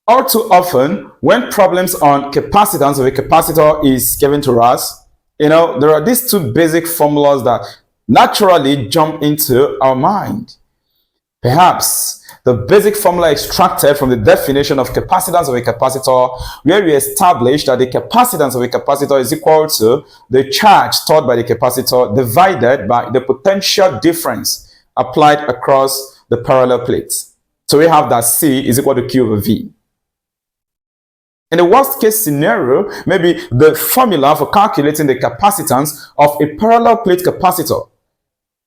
All too often, when problems on capacitance of a capacitor is given to us, there are these two basic formulas that naturally jump into our mind. Perhaps the basic formula extracted from the definition of capacitance of a capacitor, where we establish that the capacitance of a capacitor is equal to the charge stored by the capacitor divided by the potential difference applied across the parallel plates. So we have that C is equal to Q over V. In the worst case scenario, maybe the formula for calculating the capacitance of a parallel plate capacitor,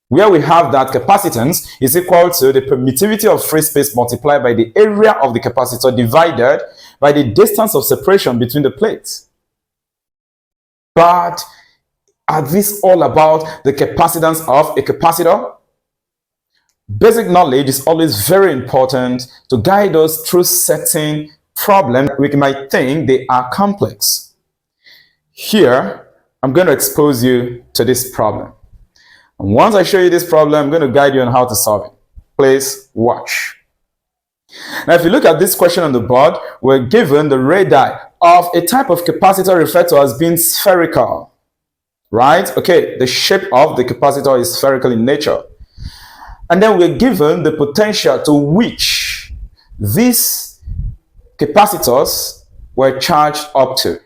where we have that capacitance is equal to the permittivity of free space multiplied by the area of the capacitor divided by the distance of separation between the plates. But are these all about the capacitance of a capacitor? Basic knowledge is always very important to guide us through certain problems. We might think they are complex. Here, I'm going to expose you to this problem. And once I show you this problem, I'm going to guide you on how to solve it. Please watch. Now, if you look at this question on the board, we're given the radii of a type of capacitor referred to as being spherical. Right? Okay, the shape of the capacitor is spherical in nature. And then we're given the potential to which these capacitors were charged up to.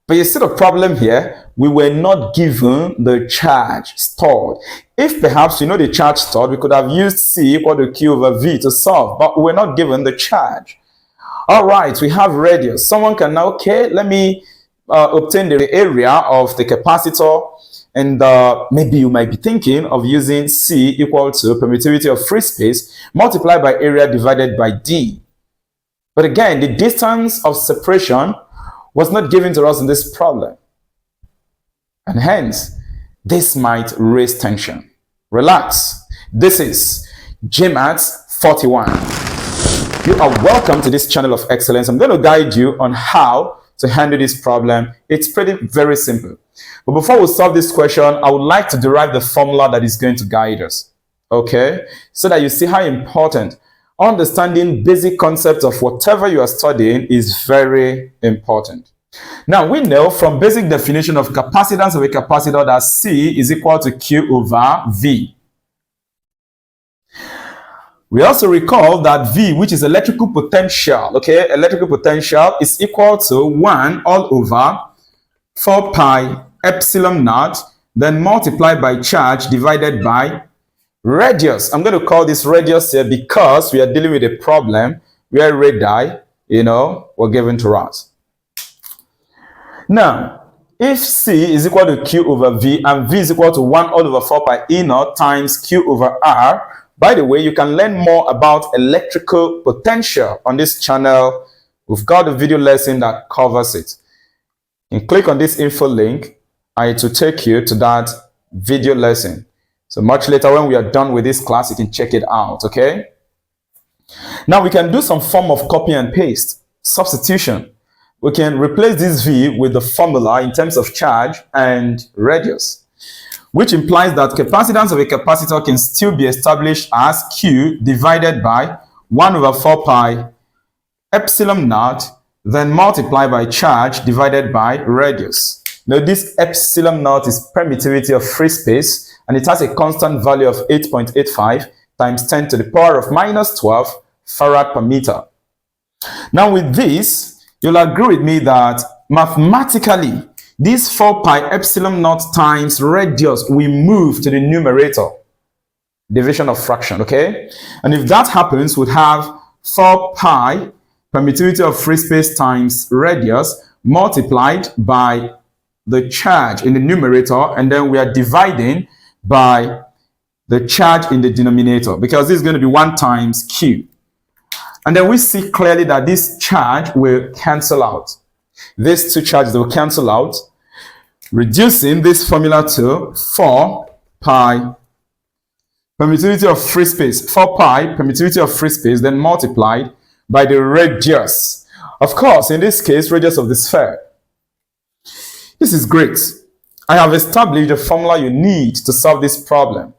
But you see the problem here, we were not given the charge stored. If perhaps we know the charge stored, we could have used C equal to Q over V to solve, but we were not given the charge. All right, we have radius. Someone can now, okay, let me obtain the area of the capacitor, and maybe you might be thinking of using C equal to permittivity of free space multiplied by area divided by D. But again, the distance of separation was not given to us in this problem. And hence, this might raise tension. Relax. This is GMAETS 41. You are welcome to this channel of excellence. I'm going to guide you on how to handle this problem. It's very simple. But before we solve this question, I would like to derive the formula that is going to guide us. Okay? So that you see how important understanding basic concepts of whatever you are studying is very important. Now, we know from basic definition of capacitance of a capacitor that C is equal to Q over V. We also recall that V, which is electrical potential, okay, electrical potential is equal to 1 all over 4 pi epsilon naught, then multiplied by charge divided by radius. I'm going to call this radius here because we are dealing with a problem where radii, were given to us. Now, if C is equal to Q over V and V is equal to 1 all over 4 pi E naught times Q over R, by the way, you can learn more about electrical potential on this channel. We've got a video lesson that covers it. You can click on this info link and it will take you to that video lesson. So much later when we are done with this class, you can check it out, okay? Now we can do some form of copy and paste, substitution. We can replace this V with the formula in terms of charge and radius, which implies that capacitance of a capacitor can still be established as Q divided by 1 over 4 pi epsilon naught, then multiplied by charge divided by radius. Now this epsilon naught is permittivity of free space, and it has a constant value of 8.85 times 10 to the power of minus 12 farad per meter. Now with this, you'll agree with me that mathematically, this 4 pi epsilon naught times radius will move to the numerator, division of fraction, okay? And if that happens, we'd have 4 pi permittivity of free space times radius multiplied by the charge in the numerator, and then we are dividing by the charge in the denominator, because this is going to be 1 times Q. And then we see clearly that this charge will cancel out. These two charges will cancel out, reducing this formula to 4 pi permittivity of free space. 4 pi permittivity of free space, then multiplied by the radius. Of course, in this case, radius of the sphere. This is great. I have established the formula you need to solve this problem.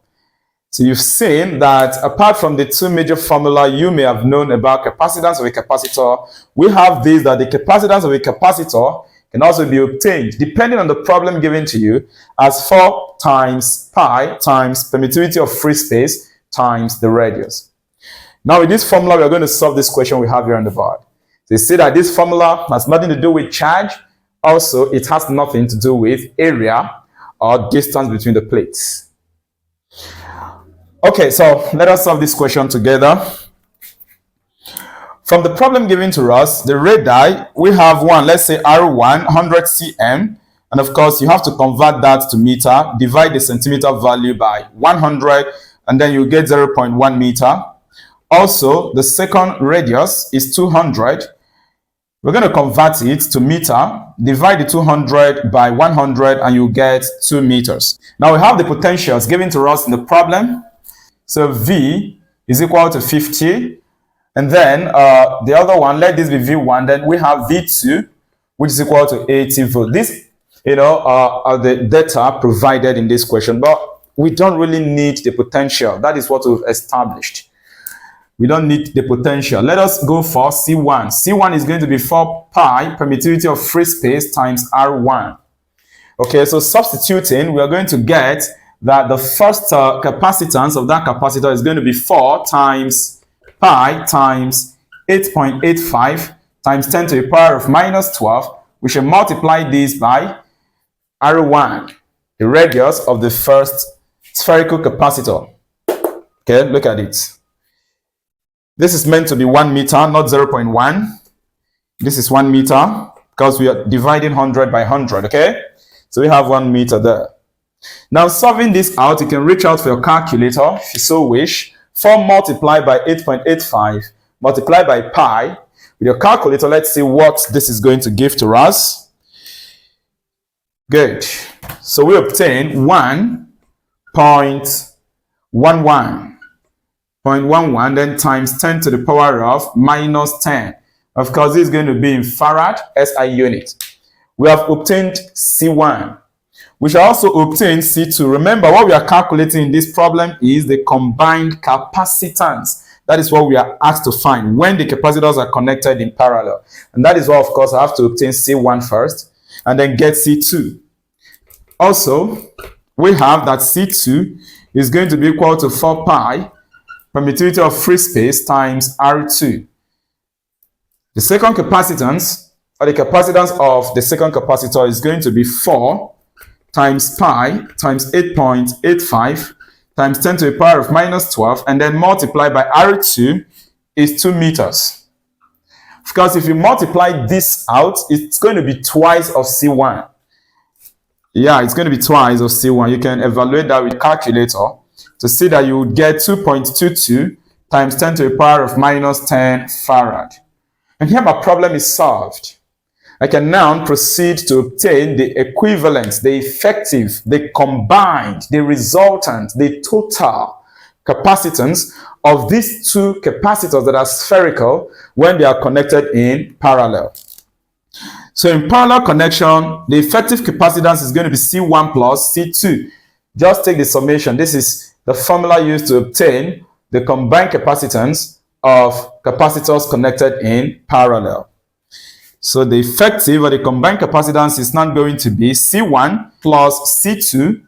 So you've seen that apart from the two major formula you may have known about capacitance of a capacitor, we have this, that the capacitance of a capacitor can also be obtained, depending on the problem given to you, as 4 times pi times permittivity of free space times the radius. Now with this formula, we are going to solve this question we have here on the board. So you see that this formula has nothing to do with charge. Also, it has nothing to do with area or distance between the plates. Okay, so let us solve this question together. From the problem given to us, the radii, we have one, let's say R1, 100 cm. And of course, you have to convert that to meter, divide the centimeter value by 100, and then you get 0.1 meter. Also, the second radius is 200. We're going to convert it to meter, divide the 200 by 100, and you get 2 meters. Now we have the potentials given to us in the problem. So V is equal to 50. And then the other one, let this be V1. Then we have V2, which is equal to 80 volts. This, are the data provided in this question. But we don't really need the potential. That is what we've established. We don't need the potential. Let us go for C1. C1 is going to be 4 pi permittivity of free space times R1. Okay, so substituting, we are going to get that the first capacitance of that capacitor is going to be 4 times pi times 8.85 times 10 to the power of minus 12. We shall multiply this by R1, the radius of the first spherical capacitor. Okay, look at it. This is meant to be 1 meter, not 0.1. This is 1 meter because we are dividing 100 by 100, okay? So we have 1 meter there. Now, solving this out, you can reach out for your calculator if you so wish. 4 multiplied by 8.85 multiplied by pi. With your calculator, let's see what this is going to give to us. Good. So we obtain 1.11, then times 10 to the power of minus 10. Of course, this is going to be in farad, SI unit. We have obtained C1. We shall also obtain C2. Remember, what we are calculating in this problem is the combined capacitance. That is what we are asked to find when the capacitors are connected in parallel. And that is why, of course, I have to obtain C1 first and then get C2. Also, we have that C2 is going to be equal to 4 pi permittivity of free space times R2. The second capacitance, or the capacitance of the second capacitor, is going to be 4 times pi times 8.85 times 10 to the power of minus 12, and then multiply by R2 is 2 meters. Of course, if you multiply this out, it's going to be twice of C1. Yeah, it's going to be twice of C1. You can evaluate that with calculator to see that you would get 2.22 times 10 to the power of minus 10 farad. And here my problem is solved. I can now proceed to obtain the equivalent, the effective, the combined, the resultant, the total capacitance of these two capacitors that are spherical when they are connected in parallel. So in parallel connection, the effective capacitance is going to be C1 plus C2. Just take the summation. This is the formula used to obtain the combined capacitance of capacitors connected in parallel. So the effective or the combined capacitance is not going to be C1 plus C2.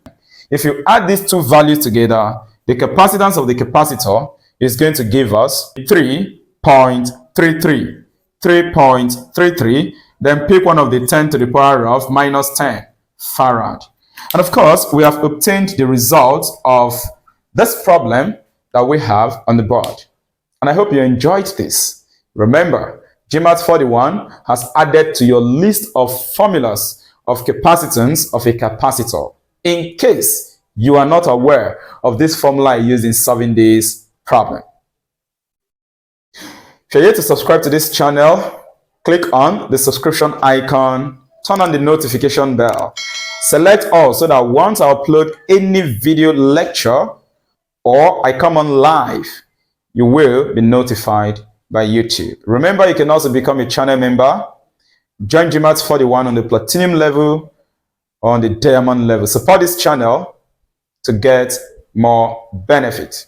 If you add these two values together, the capacitance of the capacitor is going to give us 3.33. 3.33. Then pick one of the 10 to the power of minus 10 farad. And of course, we have obtained the result of this problem that we have on the board. And I hope you enjoyed this. Remember, GMAETS 41 has added to your list of formulas of capacitance of a capacitor, in case you are not aware of this formula I used in solving this problem. If you're yet to subscribe to this channel, click on the subscription icon, turn on the notification bell, select all so that once I upload any video lecture or I come on live, you will be notified by YouTube. Remember, you can also become a channel member. Join GMAETS 41 on the platinum level or on the diamond level. Support this channel to get more benefit.